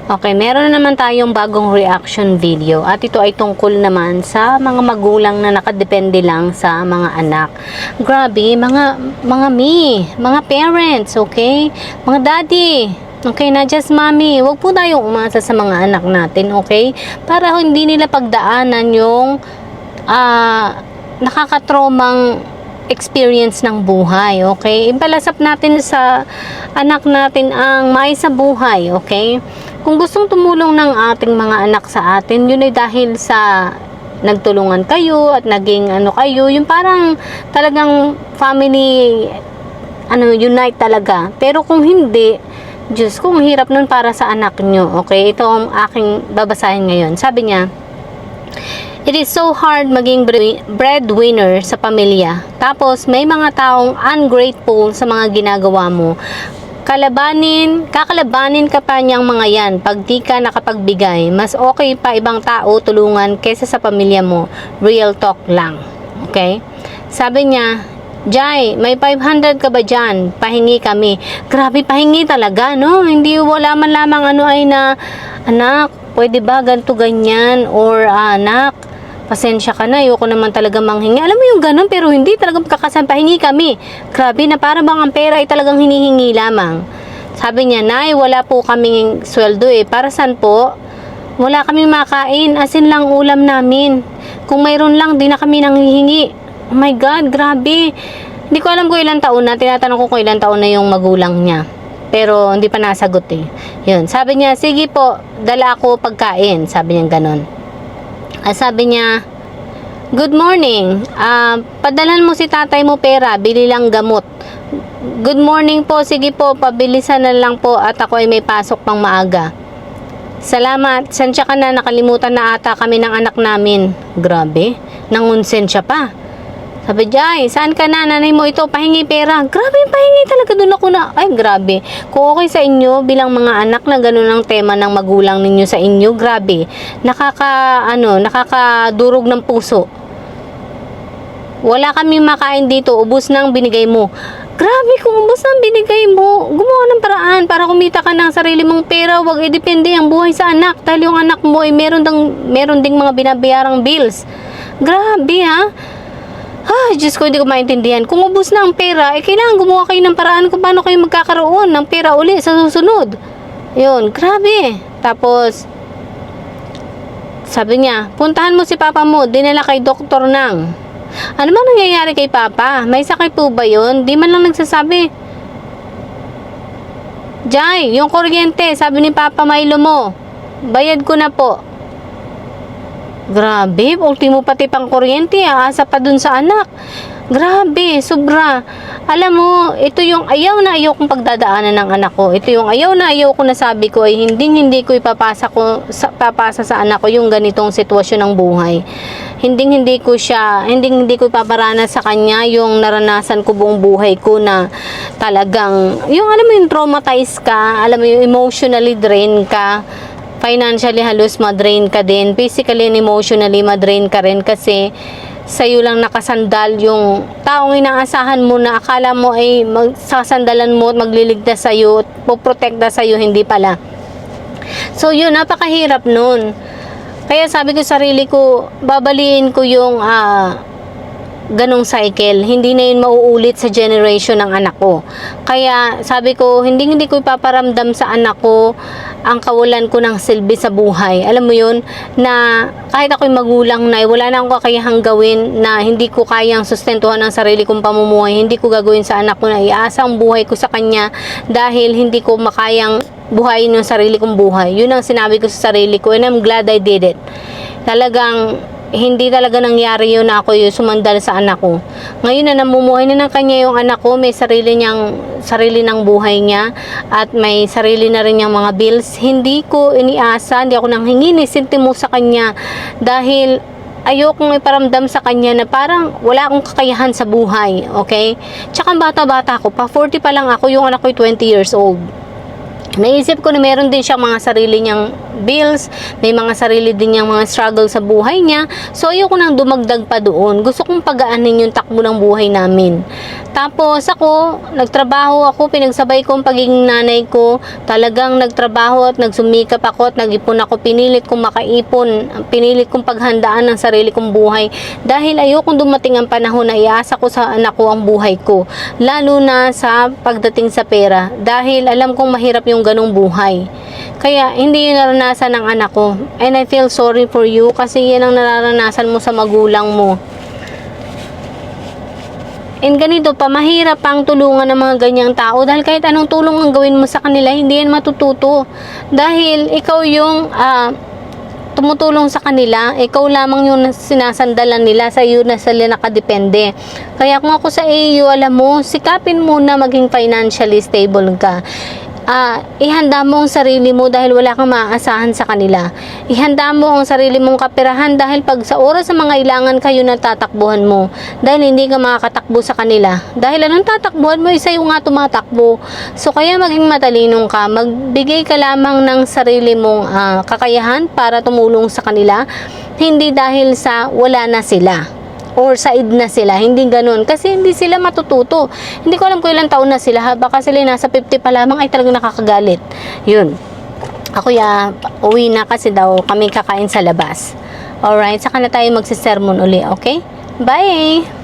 Okay, meron na naman tayong bagong reaction video at ito ay tungkol naman sa mga magulang na nakadepende lang sa mga anak. Grabe, mga parents, okay? Mga daddy, okay, not just mommy. Huwag po tayong umasa sa mga anak natin, okay? Para hindi nila pagdaanan yung nakakatromang experience ng buhay, okay? Ipalasap natin sa anak natin ang maayos sa buhay, okay? Kung gustong tumulong ng ating mga anak sa atin, yun ay dahil sa nagtulungan kayo at naging kayo, yung parang talagang family unite talaga. Pero kung hindi, Diyos, kung hirap nun para sa anak nyo, okay? Ito ang aking babasahin ngayon. Sabi niya, "It is so hard maging breadwinner sa pamilya. Tapos may mga taong ungrateful sa mga ginagawa mo. Kakalabanin ka pa niyang mga yan pag di ka nakapagbigay. Mas okay pa ibang tao tulungan kesa sa pamilya mo. Real talk lang." Okay? Sabi niya, "Jai, may 500 ka ba dyan? Pahingi kami." Grabe, pahingi talaga, no? Hindi wala man lamang ay na, "Anak, pwede ba ganito ganyan?" Or, "Anak, pasensya ka na, ayoko naman talaga manghingi." Alam mo yung ganun, pero hindi talagang kakasan, pahingi kami. Grabe na, para bang ang pera ay talagang hinihingi lamang. Sabi niya, "Nay, wala po kaming sweldo Para saan po? Wala kaming makain, asin lang ulam namin. Kung mayroon lang, di na kami nanghihingi." Oh my God, grabe. Hindi ko alam kung ilang taon na. Tinatanong ko kung ilang taon na yung magulang niya. Pero hindi pa nasagot Yun, sabi niya, "Sige po, dala ako pagkain." Sabi niya ganun. Sabi niya, "Good morning. Padalan mo si tatay mo pera, bili lang gamot." "Good morning po, sige po, pabilisan na lang po at ako ay may pasok pang maaga." "Salamat, sensya ka na, nakalimutan na ata kami ng anak namin." Grabe, nangonsensya pa. Sabi, "Jai, saan ka na? Nanay mo ito, pahingi pera." Grabe, pahingi talaga. Doon ako na, ay grabe. Kung okay sa inyo, bilang mga anak na ganun ang tema ng magulang ninyo sa inyo, grabe. Nakakadurog ng puso. "Wala kami makain dito, ubos na ang binigay mo." Grabe, kung ubos na ang binigay mo, gumawa ng paraan para kumita ka ng sarili mong pera. Huwag idepende ang buhay sa anak. Dahil yung anak mo ay meron ding mga binabayarang bills. Grabe, ha? Diyos ko, hindi ko maintindihan. Kung ubos na ang pera, kailangan gumawa kayo ng paraan kung paano kayo magkakaroon ng pera uli sa susunod. Yun, grabe. Tapos, sabi niya, "Puntahan mo si papa mo, dinala kay doktor nang." Ano bang nangyayari kay papa? May sakit po ba yun? Di man lang nagsasabi. "Jai, yung kuryente, sabi ni Papa Milo mo, bayad ko na po." Grabe, ultimo pati pang kuryente, aasa pa dun sa anak. Grabe, sobra. Alam mo, ito yung ayaw na ayaw kong pagdadaanan ng anak ko. Ito yung ayaw na ayaw ko na sabi ko ay hindi ko papasa sa anak ko yung ganitong sitwasyon ng buhay. Hindi ko ipaparanas sa kanya yung naranasan ko buong buhay ko na talagang, yung alam mo yung traumatized ka, alam mo yung emotionally drained ka, financially halos madrain ka din, physically and emotionally madrain ka rin kasi sa'yo lang nakasandal yung taong inaasahan mo na akala mo ay magsasandalan mo at magliligtas sa'yo at poprotekta sa'yo, hindi pala. So yun, napakahirap nun. Kaya sabi ko sa sarili ko, babaliin ko yung ganong cycle. Hindi na yun mauulit sa generation ng anak ko. Kaya sabi ko, hindi ko ipaparamdam sa anak ko ang kawalan ko ng silbi sa buhay. Alam mo yun, na kahit ako'y magulang na, wala na akong kakayahang gawin, na hindi ko kayang sustentuhan ang sarili kong pamumuhay, hindi ko gagawin sa anak ko na iasa ang buhay ko sa kanya dahil hindi ko makayang buhayin yung sarili kong buhay. Yun ang sinabi ko sa sarili ko, and I'm glad I did it. Talagang hindi talaga nangyari yun na ako yung sumandal sa anak ko. Ngayon na namumuhay na ng kanya yung anak ko, may sarili ng buhay niya at may sarili na rin niyang mga bills. Hindi ko iniasa, hindi ako nang hingi ni sentimo sa kanya dahil ayokong iparamdam sa kanya na parang wala akong kakayahan sa buhay, okay? Tsaka bata-bata ko pa, 40 pa lang ako, yung anak ko 20 years old. naisip ko na meron din siyang mga sarili niyang bills, may mga sarili din niyang mga struggle sa buhay niya. So, ayoko nang dumagdag pa doon. Gusto kong pagaanin yung takbo ng buhay namin. Tapos, ako, nagtrabaho ako, pinagsabay ko ang pagiging nanay ko. Talagang nagtrabaho at nagsumikap ako at nag-ipon ako. Pinilit kong makaipon, pinilit kong paghandaan ng sarili kong buhay. Dahil ayokong dumating ang panahon na iasa ko sa anak ko ang buhay ko. Lalo na sa pagdating sa pera. Dahil alam kong mahirap yung ganong buhay. Kaya hindi yun naranasan ng anak ko. And I feel sorry for you kasi yan ang nararanasan mo sa magulang mo. And ganito pa, mahirap pang tulungan ng mga ganyang tao dahil kahit anong tulong ang gawin mo sa kanila, hindi yan matututo. Dahil ikaw yung tumutulong sa kanila, ikaw lamang yung sinasandalan nila, sa iyo na sila nakadepende. Kaya kung ako sa iyo, alam mo, sikapin mo na maging financially stable ka. Ihanda mo ang sarili mo dahil wala kang maaasahan sa kanila. Ihanda mo ang sarili mong kaperahan dahil pag sa oras sa mga ilangan kayo na tatakbuhan mo. Dahil hindi ka makakatakbo sa kanila. Dahil anong tatakbuhan mo, isa yung nga tumatakbo. So kaya maging matalinong ka, magbigay ka lamang ng sarili mong kakayahan para tumulong sa kanila. Hindi dahil sa wala na sila or said na sila, hindi ganun. Kasi hindi sila matututo. Hindi ko alam kung ilang taon na sila. Baka sila nasa 50 pa lamang ay talagang nakakagalit. Yun. Ako uwi na kasi daw kami kakain sa labas. Alright, saka na tayo magsisermon uli, okay? Bye!